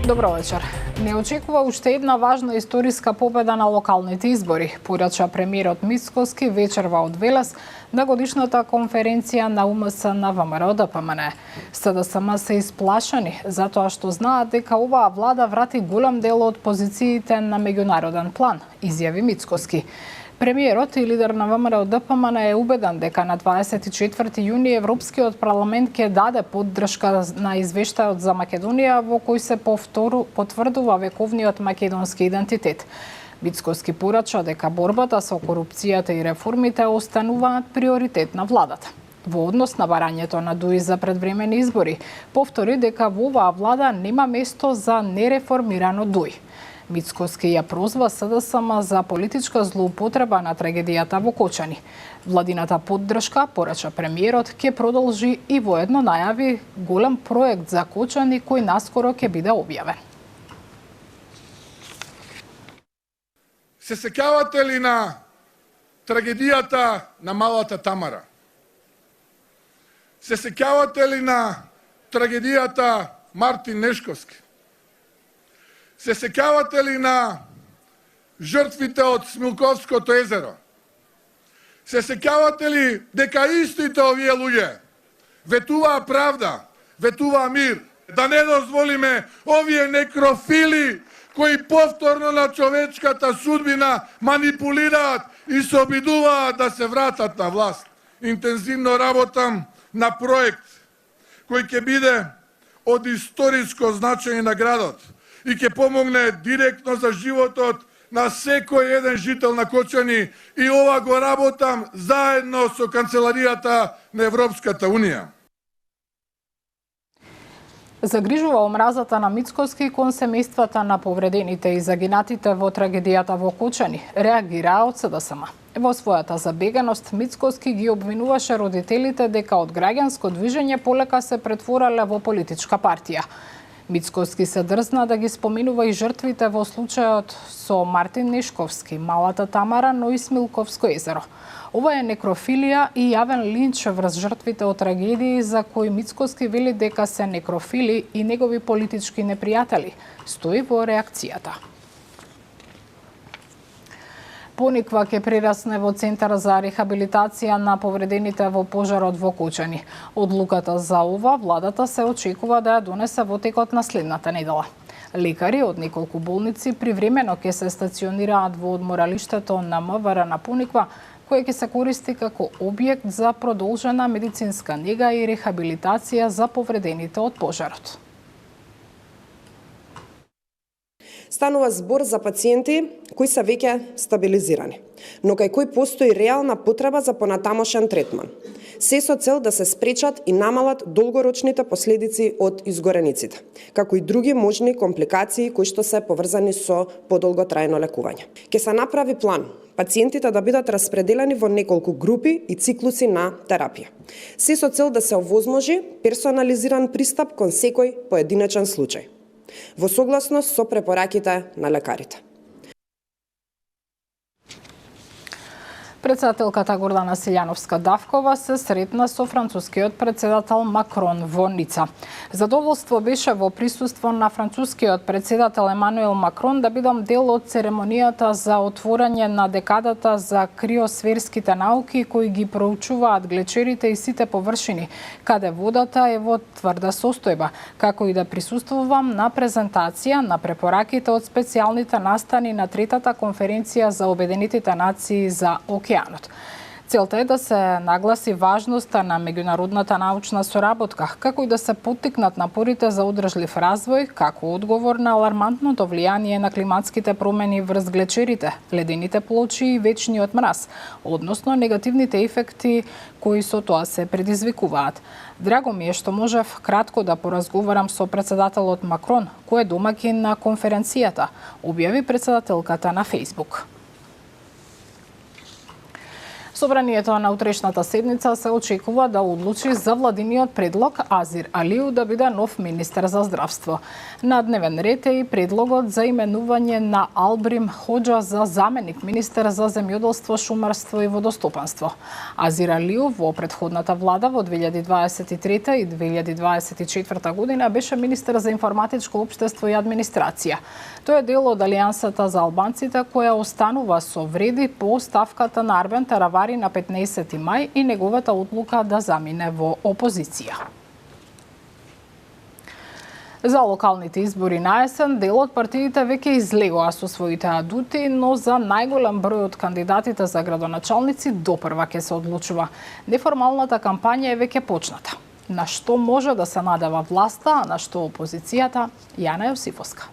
Добро вечер. Не очекува уште една важна историска победа на локалните избори, порача премиерот Мицкоски вечерва од Велес на годишната конференција на УМС на ВМРО ДПМН. СДСМ се исплашени затоа што знаат дека оваа влада врати голем дел од позициите на меѓународен план, изјави Мицкоски. Премиерот и лидер на ВМРО ДПМН е убеден дека на 24 јуни Европскиот парламент ќе даде поддршка на извештајот за Македонија во кој се потврдува вековниот македонски идентитет. Мицкоски порача дека борбата со корупцијата и реформите остануваат приоритет на владата. Во однос на барањето на ДУИ за предвремени избори, повтори дека во оваа влада нема место за нереформирано ДУИ. Мицкоски ја прозва СДСМ за политичка злоупотреба на трагедијата во Кочани. Владината поддршка, порача премиерот, ќе продолжи и воедно најави голем проект за Кочани кој наскоро ќе биде објавен. Се сеќавате ли на трагедијата на малата Тамара? Се сеќавате ли на трагедијата Мартин Нешковски? Се сеќавате ли на жртвите од Смилковското езеро? Се сеќавате ли дека истите овие луѓе ветуваа правда, ветуваа мир? Да не дозволиме овие некрофили кои повторно на човечката судбина манипулираат и се обидуваат да се вратат на власт. Интензивно работам на проект кој ќе биде од историско значење на градот и ќе помогне директно за животот на секој еден жител на Кочани, и ова го работам заедно со Канцеларијата на Европската Унија. Загрижува омразата на Мицкоски кон семејствата на повредените и загинатите во трагедијата во Кочани, реагираа од СДСМ. Во својата забеганост, Мицкоски ги обвинуваше родителите дека од граѓанско движење полека се претворале во политичка партија. Мицкоски се дрзна да ги споменува и жртвите во случајот со Мартин Нешковски, малата Тамара, но и Смилковско езеро. Ова е некрофилија и јавен линч врз жртвите од трагедии за кои Мицкоски вели дека се некрофили и негови политички непријатели, стои во реакцијата. Пониква ќе прирасне во Центар за рехабилитација на повредените во пожарот во Кочани. Одлуката за ова владата се очекува да ја донесе во текот на следната недела. Лекари од неколку болници привремено ќе се стационираат во одморалиштето на МВР на Пониква, кој ќе се користи како објект за продолжена медицинска нега и рехабилитација за повредените од пожарот. Станува збор за пациенти кои се веќе стабилизирани, но кај кои постои реална потреба за понатамошен третман. Се со цел да се спречат и намалат долгорочните последици од изгорениците, како и други можни компликации кои што се поврзани со подолготрајно лекување. Ке се направи план пациентите да бидат распределени во неколку групи и циклуси на терапија. Се со цел да се овозможи персонализиран пристап кон секој поединечен случај, во согласност со препораките на лекарите. Председателката Гордана Силјановска-Давкова се сретна со францускиот председател Макрон во Ница. Задоволство беше во присуство на францускиот председател Емануел Макрон да бидам дел од церемонијата за отворање на декадата за криосферските науки кои ги проучуваат глечерите и сите површини, каде водата е во тврда состојба, како и да присуствувам на презентација на препораките од специјалните настани на третата конференција за Обединетите нации за океанот. Целта е да се нагласи важноста на меѓународната научна соработка, како и да се поттикнат напорите за одржлив развој, како одговор на алармантното влијание на климатските промени врз глечерите, ледените плочи и вечниот мраз, односно негативните ефекти кои со тоа се предизвикуваат. Драго ми е што можев кратко да поразговарам со председателот Макрон, кој е домаќин на конференцијата, објави председателката на Фејсбук. Собранието на утрешната седница се очекува да одлучи за владиниот предлог Азир Алиу да биде нов министер за здравство. На дневен ред е и предлогот за именување на Албрим Хоџа за заменик министер за земјоделство, шумарство и водостопанство. Азир Алиу во претходната влада во 2023 и 2024 година беше министер за информатичко општество и администрација. Тој е дел од Алијансата за албанците која останува со вреди по оставката на Арбен Таравари на 15 мај и неговата одлука да замине во опозиција. За локалните избори на есен, дел од партиите веќе излегоа со своите адути, но за најголем број од кандидатите за градоначалници допрва ќе се одлучува. Неформалната кампања е веќе почната. На што може да се надева власта, а на што опозицијата? Јана Јосифовска.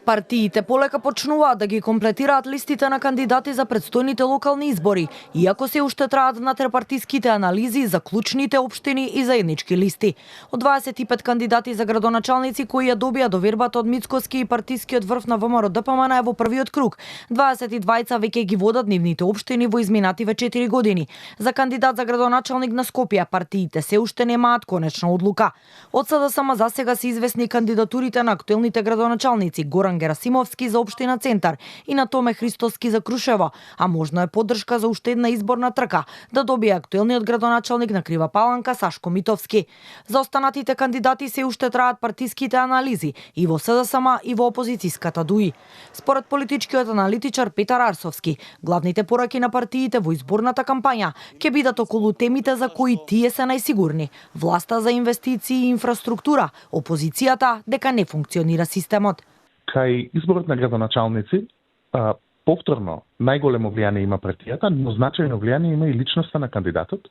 Партиите полека почнуваат да ги комплетираат листите на кандидати за предстојните локални избори, иако се уште траат натрепартиските анализи за клучните општини и заеднички листи. Од 25 кандидати за градоначалници кои ја добија довербата од Мицкоски и партискиот врв на ВМРО ДПМН е во првиот круг, 22 веќе ги водат нивните општини во изминативе 4 години. За кандидат за градоначалник на Скопје партиите се уште немаат конечна одлука. Од СДСМ за сега се известни кандидатурите на актуелните градоначалници Горан Герасимовски за општина Центар и на Томе Христоски за Крушево, а можно е поддршка за уште една изборна трка да добие актуелниот градоначалник на Крива Паланка Сашко Митовски. За останатите кандидати се уште траат партиските анализи и во СДСМ и во опозицијската ДУИ. Според политичкиот аналитичар Петар Арсовски, главните пораки на партиите во изборната кампања ќе бидат околу темите за кои тие се најсигурни: власта за инвестиции и инфраструктура, опозицијата дека не функционира системот. Кај изборот на градоначалници, повторно најголемо влијание има партијата, но значајно влијание има и личноста на кандидатот,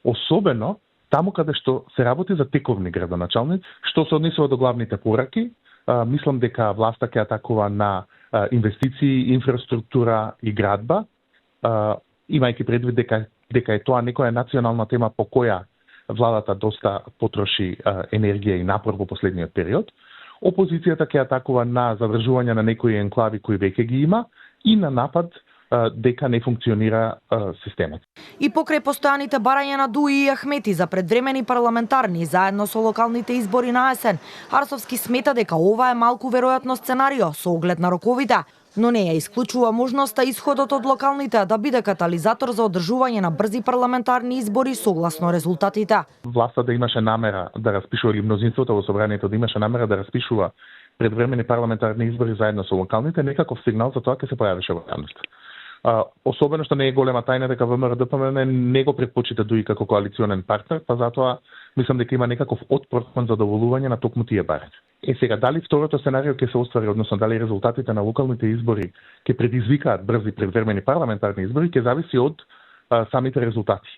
особено таму каде што се работи за тековни градоначалници. Што се однесува до главните пораки, мислам дека власта ќе атакува на инвестиции, инфраструктура и градба, имајќи предвид дека е тоа некоја национална тема по која владата доста потроши енергија и напор во последниот период. Опозицијата ќе атакува на задржување на некои енклави кои веќе ги има и на напад дека не функционира системот. И покрај постојаните барања на ДУИ и Ахмети за предвремени парламентарни заедно со локалните избори на есен, Арсовски смета дека ова е малку веројатно сценарио со оглед на роковите, но не ја исклучува можноста исходот од локалните да биде катализатор за одржување на брзи парламентарни избори согласно резултатите. Власта да имаше намера да распишува, или мнозинството во собранието да имаше намера да распишува предвремени парламентарни избори заедно со локалните, некаков сигнал за тоа ќе се појавише во јавноста. Особено што не е голема тајна дека ВМРО ДПМН не го предпочита ДУИ како коалиционен партнер, па затоа мислам дека има некаков отпор кон задоволување на токму тие барања. Сега, дали второто сценарио ќе се оствари, односно дали резултатите на локалните избори ќе предизвикаат брзи предвремени парламентарни избори, ќе зависи од самите резултати.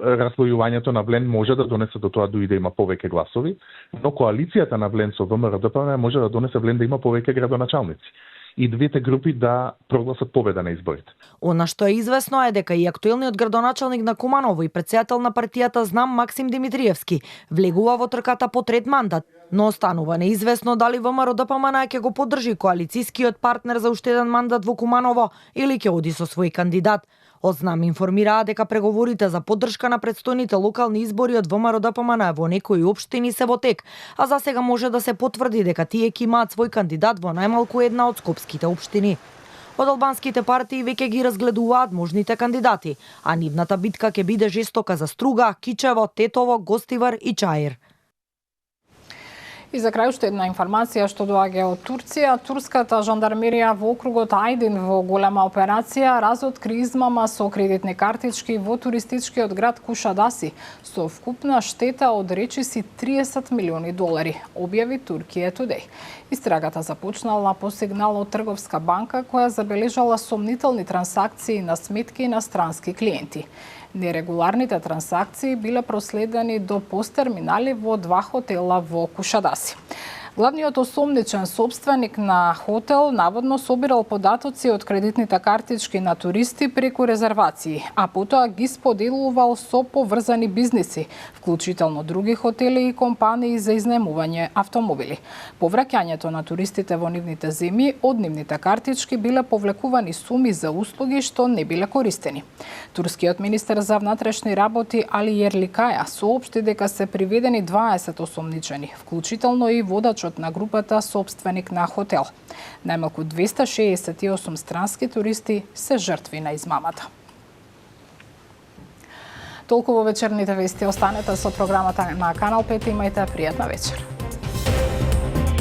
Раслојувањето на Влен може да донесе до тоа ДУИ да има повеќе гласови, но коалицијата на Влен со ВМРО ДПМН може да донесе Влен да има повеќе градоначалници и двете групи да прогласат победа на изборите. Она што е известно е дека и актуелниот градоначалник на Куманово и претседател на партијата Знам Максим Димитриевски влегува во трката по трет мандат, но останува неизвестно дали ВМРО ДПМН ќе го поддржи коалицијскиот партнер за уште еден мандат во Куманово или ќе оди со свој кандидат. Од Знам информираа дека преговорите за поддршка на предстојните локални избори од ВМРО ДПМН во некои општини се во тек, а за сега може да се потврди дека тие ќе имаат свој кандидат во најмалку една од скопските општини. Од албанските партии веќе ги разгледуваат можните кандидати, а нивната битка ќе биде жестока за Струга, Кичево, Тетово, Гостивар и Чаир. И за крај уште една информација што доаѓа од Турција. Турската жандармерија во округот Ајдин во голема операција разоткри измама со кредитни картички во туристичкиот град Кушадаси со вкупна штета од речиси $30 милиони, објави Туркија Today. Истрагата започнала по сигнал од трговска банка која забележала сомнителни трансакции на сметки на странски клиенти. Нерегуларните трансакции биле проследени до посттерминали во 2 хотела во Кушадаси. Главниот осомничен собственик на хотел наводно собирал податоци од кредитните картички на туристи преку резервации, а потоа ги споделувал со поврзани бизниси, вклучително други хотели и компании за изнаемување автомобили. По враќањето на туристите во нивните земји, од нивните картички биле повлекувани суми за услуги што не биле користени. Турскиот министер за внатрешни работи Али Јерликаја соопшти дека се приведени 20 осомничени, вклучително и водачот на групата собственик на хотел. Најмалку 268 странски туристи се жртви на измамата. Толку во вечерните вести. Останете со програмата на Канал 5 и имајте пријатна вечер.